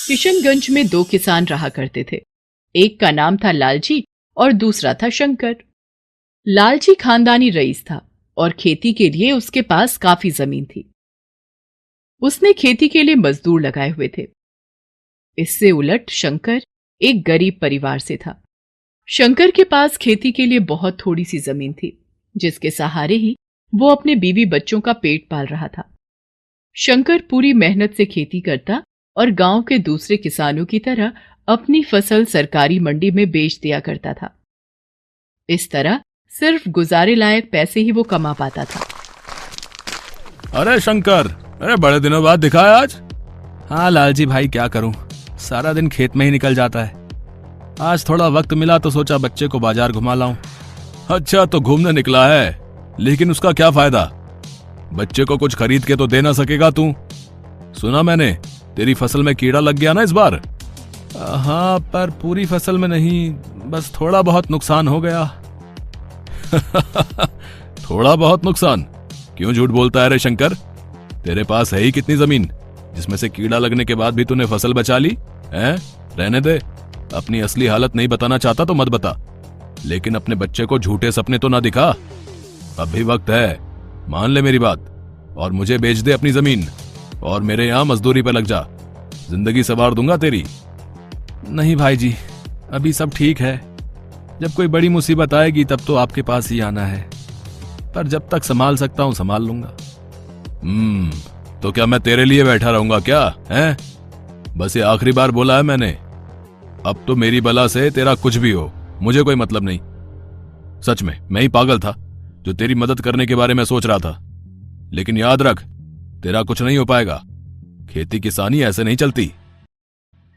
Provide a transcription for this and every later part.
किशनगंज में दो किसान रहा करते थे। एक का नाम था लालजी और दूसरा था शंकर। लालजी खानदानी रईस था और खेती के लिए उसके पास काफी जमीन थी। उसने खेती के लिए मजदूर लगाए हुए थे। इससे उलट शंकर एक गरीब परिवार से था। शंकर के पास खेती के लिए बहुत थोड़ी सी जमीन थी, जिसके सहारे ही वो अपने बीवी बच्चों का पेट पाल रहा था। शंकर पूरी मेहनत से खेती करता और गांव के दूसरे किसानों की तरह अपनी फसल सरकारी मंडी में बेच दिया करता था। इस तरह सिर्फ गुजारे लायक पैसे ही वो कमा पाता था। अरे शंकर, अरे बड़े दिनों बाद दिखा है आज। हाँ लालजी भाई, क्या करूं, सारा दिन खेत में ही निकल जाता है। आज थोड़ा वक्त मिला तो सोचा बच्चे को बाजार घुमा लाऊं। अच्छा, तो घूमने निकला है, लेकिन उसका क्या फायदा? बच्चे को कुछ खरीद के तो दे ना सकेगा तू। सुना मैंने तेरी फसल में कीड़ा लग गया ना इस बार। हाँ, पर पूरी फसल में नहीं, बस थोड़ा बहुत नुकसान हो गया। थोड़ा बहुत नुकसान? क्यों झूठ बोलता है रे शंकर? तेरे पास है ही कितनी जमीन जिसमें से कीड़ा लगने के बाद भी तूने फसल बचा ली है? रहने दे, अपनी असली हालत नहीं बताना चाहता तो मत बता, लेकिन अपने बच्चे को झूठे सपने तो ना दिखा। अभी वक्त है, मान ले मेरी बात, और मुझे बेच दे अपनी जमीन और मेरे यहां मजदूरी पे लग जा। जिंदगी संवार दूंगा तेरी। नहीं भाई जी, अभी सब ठीक है। जब कोई बड़ी मुसीबत आएगी तब तो आपके पास ही आना है, पर जब तक संभाल सकता हूं संभाल लूंगा। तो क्या मैं तेरे लिए बैठा रहूंगा क्या है? बस ये आखिरी बार बोला है मैंने। अब तो मेरी बला से तेरा कुछ भी हो, मुझे कोई मतलब नहीं। सच में मैं ही पागल था जो तेरी मदद करने के बारे में सोच रहा था, लेकिन याद रख, तेरा कुछ नहीं हो पाएगा। खेती किसानी ऐसे नहीं चलती।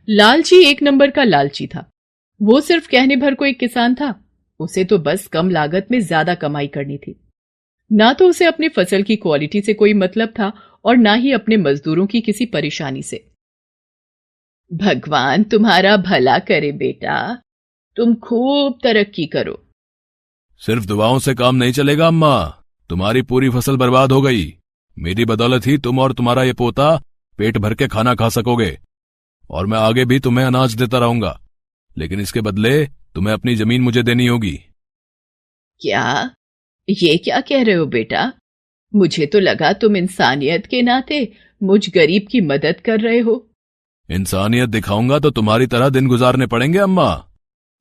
लालची एक नंबर का लालची था। वो सिर्फ कहने भर को एक किसान था। उसे तो बस कम लागत में ज्यादा कमाई करनी थी। ना तो उसे अपनी फसल की क्वालिटी से कोई मतलब था और ना ही अपने मजदूरों की किसी परेशानी से। भगवान तुम्हारा भला करे बेटा, तुम खूब तरक्की करो। सिर्फ दुआओं से काम नहीं चलेगा अम्मा, तुम्हारी पूरी फसल बर्बाद हो गई। मेरी बदौलत ही तुम और तुम्हारा ये पोता पेट भर के खाना खा सकोगे, और मैं आगे भी तुम्हें अनाज देता रहूंगा, लेकिन इसके बदले तुम्हें अपनी जमीन मुझे देनी होगी। क्या? ये क्या कह रहे हो बेटा? मुझे तो लगा तुम इंसानियत के नाते मुझ गरीब की मदद कर रहे हो। इंसानियत दिखाऊंगा तो तुम्हारी तरह दिन गुजारने पड़ेंगे अम्मा।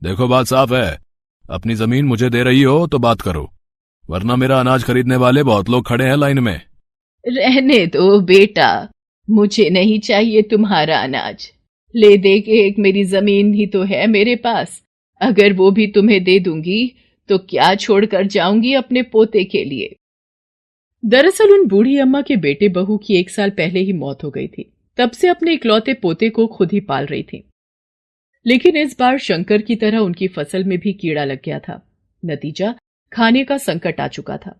देखो बात साफ है, अपनी जमीन मुझे दे रही हो तो बात करो, वरना मेरा अनाज खरीदने वाले बहुत लोग खड़े हैं लाइन में। रहने दो बेटा, मुझे नहीं चाहिए तुम्हारा अनाज। ले दे के एक मेरी जमीन ही तो है मेरे पास। अगर वो भी तुम्हें दे दूंगी तो क्या छोड़कर जाऊंगी अपने पोते के लिए। दरअसल उन बूढ़ी अम्मा के बेटे बहू की 1 साल पहले ही मौत हो गई थी। तब से अपने इकलौते पोते को खुद ही पाल रही थी, लेकिन इस बार शंकर की तरह उनकी फसल में भी कीड़ा लग गया था। नतीजा, खाने का संकट आ चुका था।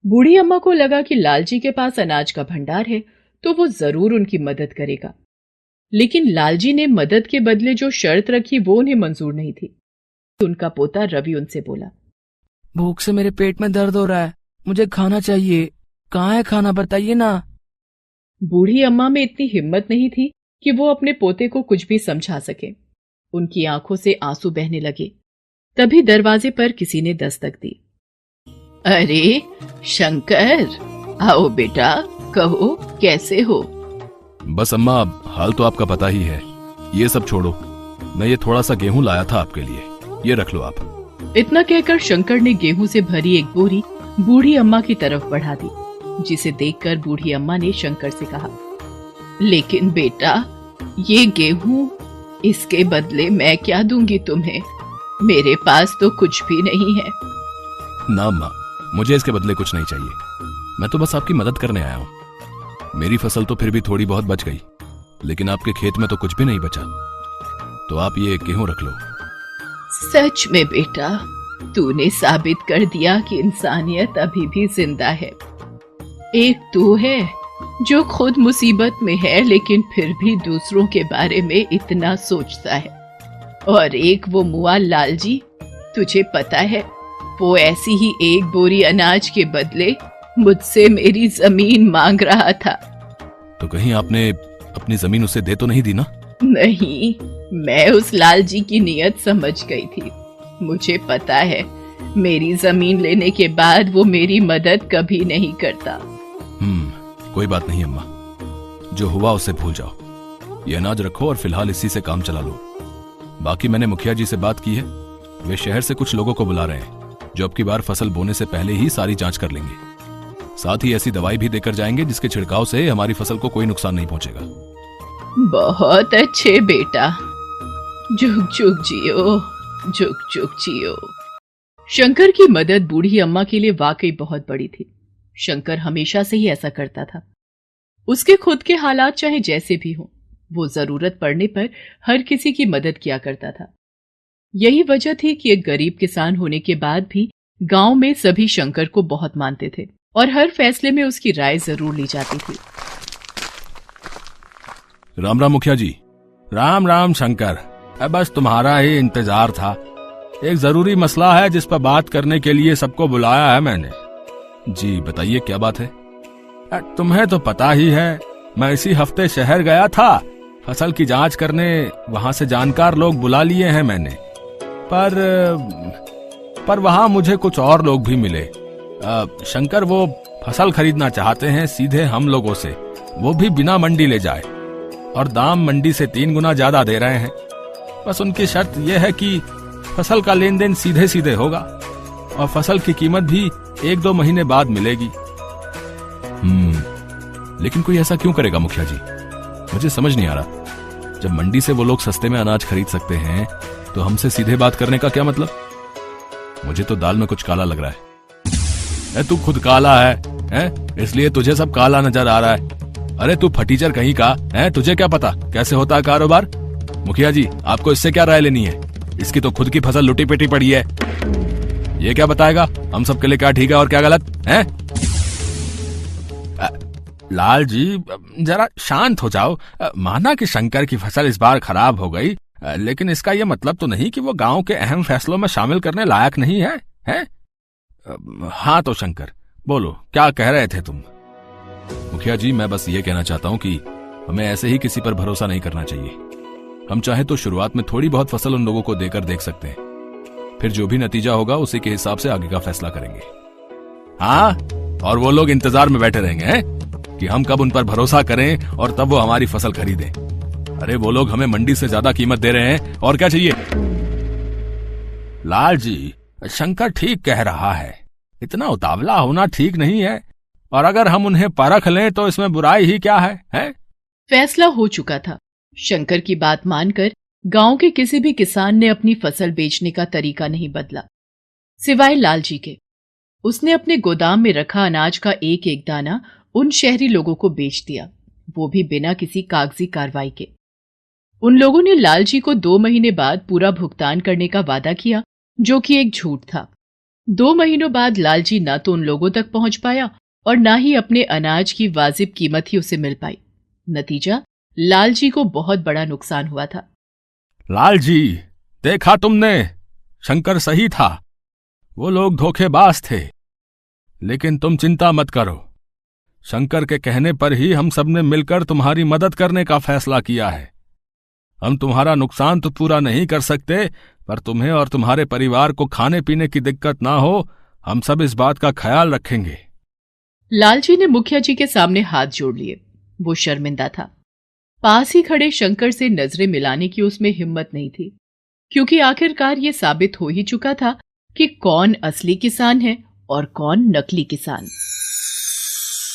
बूढ़ी अम्मा को लगा कि लालजी के पास अनाज का भंडार है तो वो जरूर उनकी मदद करेगा, लेकिन लालजी ने मदद के बदले जो शर्त रखी वो उन्हें मंजूर नहीं थी। उनका पोता रवि उनसे बोला, भूख से मेरे पेट में दर्द हो रहा है, मुझे खाना चाहिए। कहाँ है खाना, बताइए ना। बूढ़ी अम्मा में इतनी हिम्मत नहीं थी कि वो अपने पोते को कुछ भी समझा सके। उनकी आंखों से आंसू बहने लगे। तभी दरवाजे पर किसी ने दस्तक दी। अरे शंकर, आओ बेटा, कहो कैसे हो? बस अम्मा, हाल तो आपका पता ही है। ये सब छोड़ो, मैं ये थोड़ा सा गेहूं लाया था आपके लिए, ये रख लो आप। इतना कहकर शंकर ने गेहूं से भरी एक बोरी बूढ़ी अम्मा की तरफ बढ़ा दी, जिसे देखकर बूढ़ी अम्मा ने शंकर से कहा, लेकिन बेटा, ये गेहूं, इसके बदले मैं क्या दूंगी तुम्हें? मेरे पास तो कुछ भी नहीं है। ना अम्मा, मुझे इसके बदले कुछ नहीं चाहिए। मैं तो बस आपकी मदद करने आया हूँ। मेरी फसल तो फिर भी थोड़ी बहुत बच गई, लेकिन आपके खेत में तो कुछ भी नहीं बचा, तो आप ये गेहूं रख लो। सच में बेटा, तूने साबित कर दिया कि इंसानियत अभी भी जिंदा है। एक तू है जो खुद मुसीबत में है लेकिन फिर भी दूसरों के बारे में इतना सोचता है, और एक वो मुआ लालजी, तुझे पता है, वो ऐसी ही एक बोरी अनाज के बदले मुझसे मेरी जमीन मांग रहा था। तो कहीं आपने अपनी जमीन उसे दे तो नहीं दी ना? नहीं, मैं उस लाल जी की नीयत समझ गई थी। मुझे पता है मेरी जमीन लेने के बाद वो मेरी मदद कभी नहीं करता। कोई बात नहीं अम्मा, जो हुआ उसे भूल जाओ। ये अनाज रखो और फिलहाल इसी से काम चला लो। बाकी मैंने मुखिया जी से बात की है, वे शहर से कुछ लोगों को बुला रहे हैं जो अब की बार फसल बोने से पहले ही सारी जांच कर लेंगे। साथ ही ऐसी दवाई भी देकर जाएंगे जिसके छिड़काव से हमारी फसल को कोई नुकसान नहीं पहुंचेगा। बहुत अच्छे बेटा, जुग जुग जियो, जुग जुग जियो। शंकर की मदद बूढ़ी अम्मा के लिए वाकई बहुत बड़ी थी। शंकर हमेशा से ही ऐसा करता था। उसके खुद के हालात चाहे जैसे भी हों, वो जरूरत पड़ने पर हर किसी की मदद किया करता था। यही वजह थी कि एक गरीब किसान होने के बाद भी गांव में सभी शंकर को बहुत मानते थे और हर फैसले में उसकी राय जरूर ली जाती थी। राम राम मुखिया जी। राम राम शंकर, बस तुम्हारा ही इंतजार था। एक जरूरी मसला है जिस पर बात करने के लिए सबको बुलाया है मैंने। जी बताइए, क्या बात है? तुम्हें तो पता ही है, मैं इसी हफ्ते शहर गया था फसल की जांच करने। वहां से जानकार लोग बुला लिए हैं मैंने, पर वहां मुझे कुछ और लोग भी मिले। शंकर वो फसल खरीदना चाहते हैं सीधे हम लोगों से, वो भी बिना मंडी ले जाए, और दाम मंडी से 3 गुना ज्यादा दे रहे हैं। बस उनकी शर्त यह है कि फसल का लेन देन सीधे सीधे होगा और फसल की कीमत भी 1-2 महीने बाद मिलेगी। लेकिन कोई ऐसा क्यों करेगा मुखिया जी? मुझे समझ नहीं आ रहा। जब मंडी से वो लोग सस्ते में अनाज खरीद सकते हैं तो हमसे सीधे बात करने का क्या मतलब? मुझे तो दाल में कुछ काला लग रहा है। तू खुद काला है, इसलिए तुझे सब काला नजर आ रहा है। अरे तू फटीचर कहीं का है, तुझे क्या पता कैसे होता है कारोबार? मुखिया जी, आपको इससे क्या राय लेनी है? इसकी तो खुद की फसल लुटी पिटी पड़ी है। ये क्या बताएगा हम सबके लिए क्या ठीक है और क्या गलत है? लाल जी जरा शांत हो जाओ। माना कि शंकर की फसल इस बार खराब हो गई, लेकिन इसका यह मतलब तो नहीं कि वो गांव के अहम फैसलों में शामिल करने लायक नहीं है, हैं? हाँ तो शंकर बोलो, क्या कह रहे थे तुम? मुखिया जी, मैं बस ये कहना चाहता हूँ कि हमें ऐसे ही किसी पर भरोसा नहीं करना चाहिए। हम चाहे तो शुरुआत में थोड़ी बहुत फसल उन लोगों को देकर देख सकते हैं, फिर जो भी नतीजा होगा उसी के हिसाब से आगे का फैसला करेंगे। हाँ, और वो लोग इंतजार में बैठे रहेंगे हैं कि हम कब उन पर भरोसा करें और तब वो हमारी फसल खरीदें। अरे वो लोग हमें मंडी से ज्यादा कीमत दे रहे हैं, और क्या चाहिए? लाल जी, शंकर ठीक कह रहा है, इतना उतावला होना ठीक नहीं है, और अगर हम उन्हें परख लें तो इसमें बुराई ही क्या है? फैसला हो चुका था। शंकर की बात मानकर गांव के किसी भी किसान ने अपनी फसल बेचने का तरीका नहीं बदला, सिवाय लाल जी के। उसने अपने गोदाम में रखा अनाज का एक एक दाना उन शहरी लोगों को बेच दिया, वो भी बिना किसी कागजी कार्रवाई के। उन लोगों ने लाल जी को 2 महीने बाद पूरा भुगतान करने का वादा किया, जो कि एक झूठ था। 2 महीनों बाद लाल जी ना तो उन लोगों तक पहुंच पाया और ना ही अपने अनाज की वाजिब कीमत ही उसे मिल पाई। नतीजा, लाल जी को बहुत बड़ा नुकसान हुआ था। लाल जी, देखा तुमने, शंकर सही था, वो लोग धोखेबाज थे। लेकिन तुम चिंता मत करो, शंकर के कहने पर ही हम सबने मिलकर तुम्हारी मदद करने का फैसला किया है। हम तुम्हारा नुकसान तो पूरा नहीं कर सकते, पर तुम्हें और तुम्हारे परिवार को खाने पीने की दिक्कत ना हो, हम सब इस बात का ख्याल रखेंगे। लालजी ने मुखिया जी के सामने हाथ जोड़ लिए। वो शर्मिंदा था। पास ही खड़े शंकर से नजरें मिलाने की उसमें हिम्मत नहीं थी, क्योंकि आखिरकार ये साबित हो ही चुका था कि कौन असली किसान है और कौन नकली किसान।